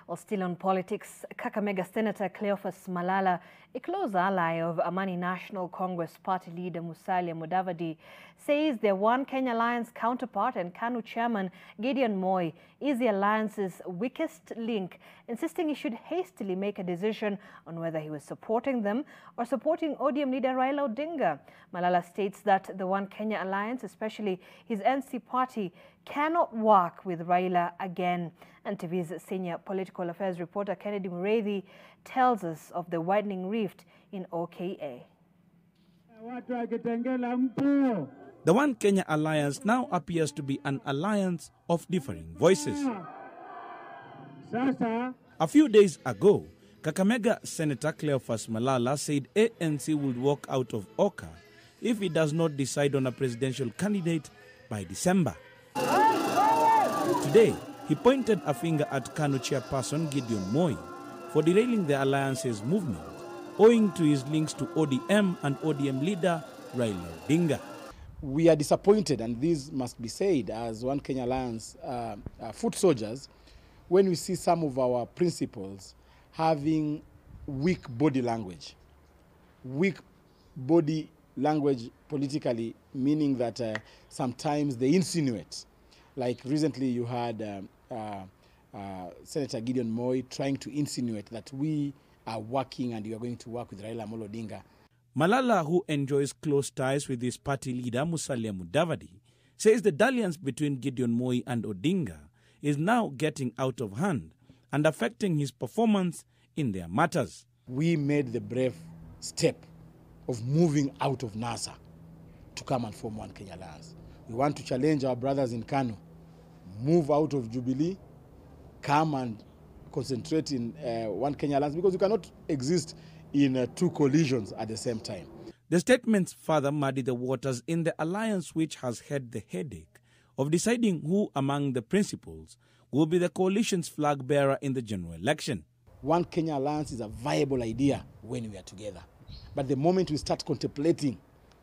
Well, still on politics, Kakamega Senator Cleophas Malala, a close ally of Amani National Congress party leader Musalia Mudavadi, says their One Kenya Alliance counterpart and KANU chairman Gideon Moi is the alliance's weakest link, insisting he should hastily make a decision on whether he was supporting them or supporting ODM leader Raila Odinga. Malala states that the One Kenya Alliance, especially his NC party, cannot work with Raila again. And TV's senior political affairs reporter Gideon Moi tells us of the widening rift in OKA. The One Kenya Alliance now appears to be an alliance of differing voices. A few days ago, Kakamega Senator Cleophas Malala said ANC would walk out of OKA if it does not decide on a presidential candidate by December. Today, he pointed a finger at KANU chairperson Gideon Moi for derailing the alliance's movement, owing to his links to ODM and ODM leader Raila Odinga. We are disappointed, and this must be said as One Kenya Alliance foot soldiers, when we see some of our principals having weak body language. Weak body language politically, meaning that sometimes they insinuate. Like recently you had Senator Gideon Moi trying to insinuate that we are working and you are going to work with Raila Odinga. Malala, who enjoys close ties with his party leader Musalia Mudavadi, says the dalliance between Gideon Moi and Odinga is now getting out of hand and affecting his performance in their matters. We made the brave step of moving out of NASA to come and form One Kenya Alliance. We want to challenge our brothers in KANU, move out of Jubilee, come and concentrate in One Kenya Alliance, because you cannot exist in two coalitions at the same time. The statements further muddy the waters in the alliance, which has had the headache of deciding who among the principals will be the coalition's flag bearer in the general election. One Kenya Alliance is a viable idea when we are together. But the moment we start contemplating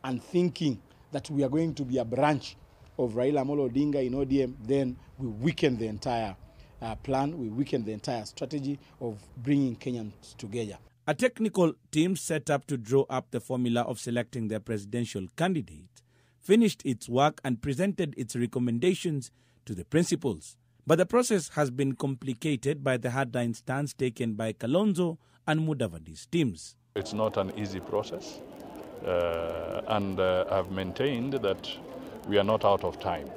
and thinking that we are going to be a branch of Raila Odinga in ODM, then we weaken the entire plan, we weaken the entire strategy of bringing Kenyans together. A technical team set up to draw up the formula of selecting their presidential candidate finished its work and presented its recommendations to the principals. But the process has been complicated by the hardline stance taken by Kalonzo and Mudavadi's teams. It's not an easy process, and I've maintained that we are not out of time,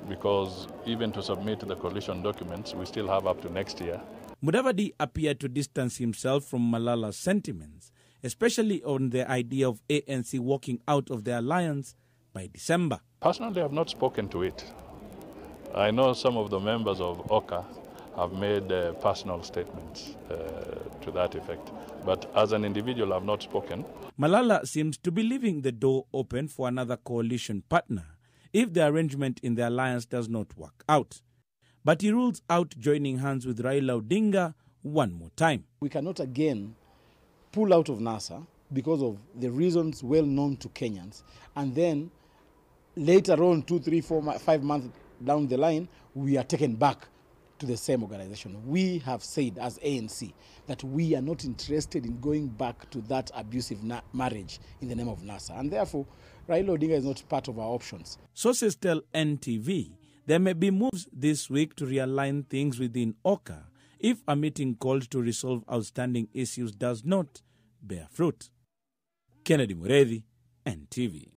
because even to submit the coalition documents, we still have up to next year. Mudavadi appeared to distance himself from Malala's sentiments, especially on the idea of ANC walking out of the alliance by December. Personally, I have not spoken to it. I know some of the members of OKA have made personal statements to that effect, but as an individual, I have not spoken. Malala seems to be leaving the door open for another coalition partner if the arrangement in the alliance does not work out. But he rules out joining hands with Raila Odinga one more time. We cannot again pull out of NASA because of the reasons well known to Kenyans, and then later on, 2, 3, 4, 5 months down the line, we are taken back to the same organization. We have said as ANC that we are not interested in going back to that abusive marriage in the name of NASA, and therefore Raila Odinga is not part of our options. Sources tell NTV there may be moves this week to realign things within OKA if a meeting called to resolve outstanding issues does not bear fruit. Gideon Moi, NTV.